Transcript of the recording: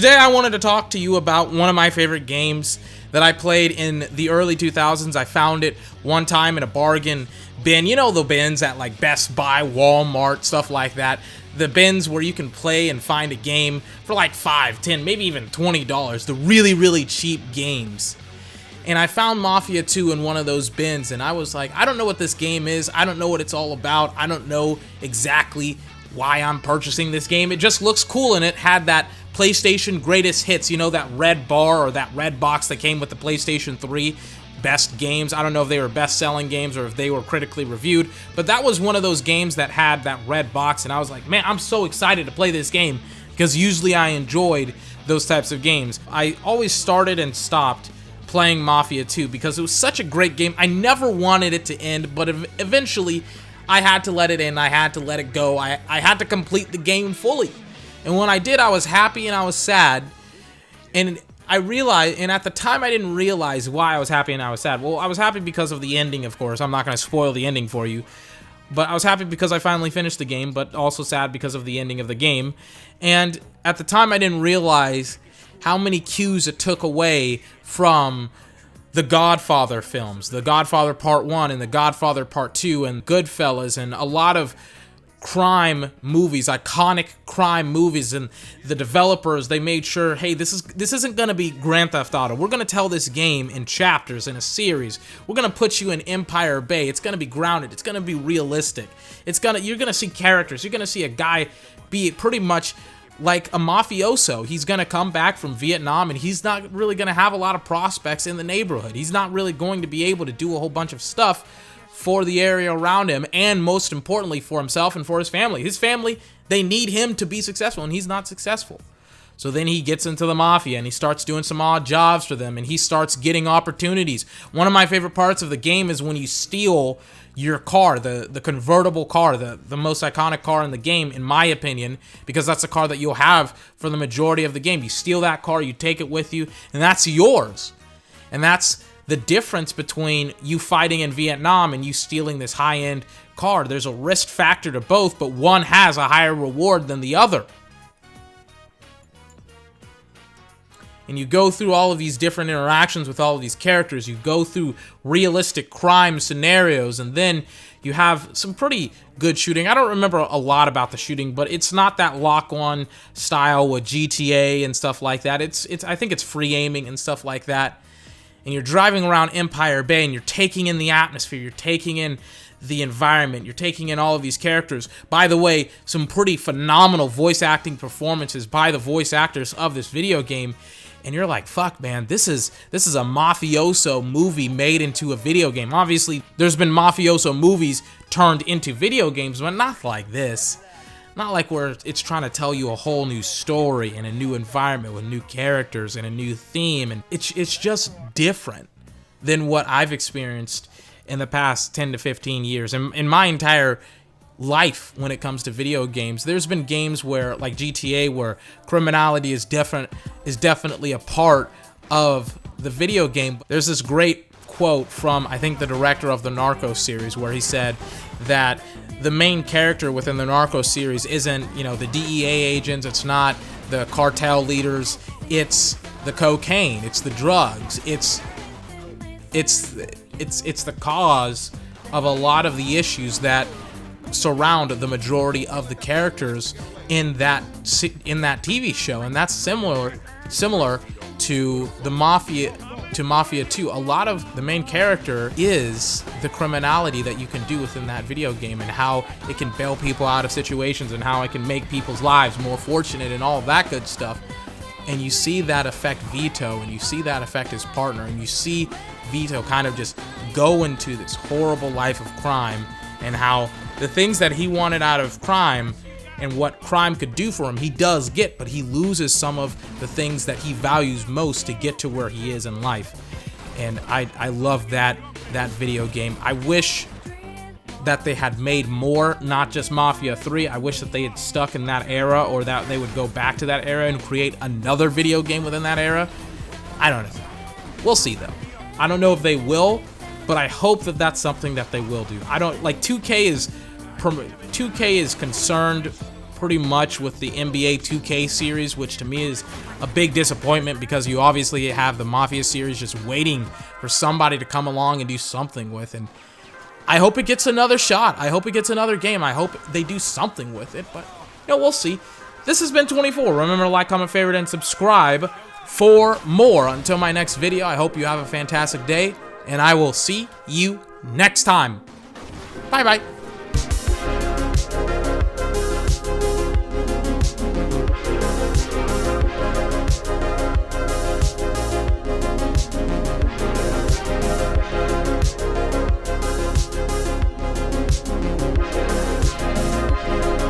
Today I wanted to talk to you about one of my favorite games that I played in the early 2000s. I found it one time in a bargain bin. You know the bins at like Best Buy, Walmart, stuff like that. The bins where you can play and find a game for like $5, $10, maybe even $20. The really, really cheap games. And I found Mafia 2 in one of those bins, and I was like, I don't know what this game is. I don't know what it's all about. I don't know exactly why I'm purchasing this game. It just looks cool, and it had that PlayStation Greatest Hits, you know, that red bar or that red box that came with the PlayStation 3 best games. I don't know if they were best-selling games or if they were critically reviewed, but that was one of those games that had that red box, and I was like, man, I'm so excited to play this game, because usually I enjoyed those types of games. I always started and stopped playing Mafia 2 because it was such a great game. I never wanted it to end, but eventually I had to let it end. I had to let it go. I had to complete the game fully. And when I did, I was happy and I was sad. And I realized, and at the time I didn't realize why I was happy and I was sad. Well, I was happy because of the ending, of course. I'm not going to spoil the ending for you. But I was happy because I finally finished the game, but also sad because of the ending of the game. And at the time I didn't realize how many cues it took away from the Godfather films, The Godfather Part 1 and The Godfather Part 2 and Goodfellas and a lot of crime movies, iconic crime movies, and the developers, they made sure, hey, this isn't going to be Grand Theft Auto. We're going to tell this game in chapters, in a series. We're going to put you in Empire Bay. It's going to be grounded. It's going to be realistic. You're going to see characters. You're going to see a guy be pretty much like a mafioso. He's going to come back from Vietnam, and he's not really going to have a lot of prospects in the neighborhood. He's not really going to be able to do a whole bunch of stuff for the area around him, and most importantly for himself and for his family. His family, they need him to be successful, and he's not successful. So then he gets into the mafia, and he starts doing some odd jobs for them, and he starts getting opportunities. One of my favorite parts of the game is when you steal your car, the convertible car, the most iconic car in the game, in my opinion, because that's the car that you'll have for the majority of the game. You steal that car, you take it with you, and that's yours. And that's the difference between you fighting in Vietnam and you stealing this high-end car. There's a risk factor to both, but one has a higher reward than the other. And you go through all of these different interactions with all of these characters. You go through realistic crime scenarios, and then you have some pretty good shooting. I don't remember a lot about the shooting, but it's not that lock-on style with GTA and stuff like that. I think it's free aiming and stuff like that. And you're driving around Empire Bay, and you're taking in the atmosphere. You're taking in the environment. You're taking in all of these characters. By the way, some pretty phenomenal voice acting performances by the voice actors of this video game. And you're like, fuck, man, this is a mafioso movie made into a video game. Obviously, there's been mafioso movies turned into video games, but not like this. Not like where it's trying to tell you a whole new story and a new environment with new characters and a new theme. And it's just different than what I've experienced in the past 10 to 15 years. And in my entire life when it comes to video games, there's been games where, like GTA, where criminality is definitely a part of the video game. There's this great quote from, I think, the director of the Narcos series, where he said that the main character within the Narcos series isn't, you know, the DEA agents, it's not the cartel leaders, it's the cocaine, it's the drugs, it's the cause of a lot of the issues that surround the majority of the characters in that TV show. And that's similar to the Mafia 2. A lot of the main character is the criminality that you can do within that video game, and how it can bail people out of situations, and how it can make people's lives more fortunate and all of that good stuff. And you see that affect Vito, and you see that affect his partner, and you see Vito kind of just go into this horrible life of crime, and how the things that he wanted out of crime and what crime could do for him, he does get, but he loses some of the things that he values most to get to where he is in life. And I love that video game. I wish that they had made more, not just Mafia 3. I wish that they had stuck in that era, or that they would go back to that era and create another video game within that era. I don't know. We'll see, though. I don't know if they will, but I hope that that's something that they will do. 2K is concerned pretty much with the NBA 2K series, which to me is a big disappointment because you obviously have the Mafia series just waiting for somebody to come along and do something with. And I hope it gets another shot. I hope it gets another game. I hope they do something with it, but you know, we'll see. This has been 24. Remember to like, comment, favorite, and subscribe for more. Until my next video, I hope you have a fantastic day, and I will see you next time. Bye-bye.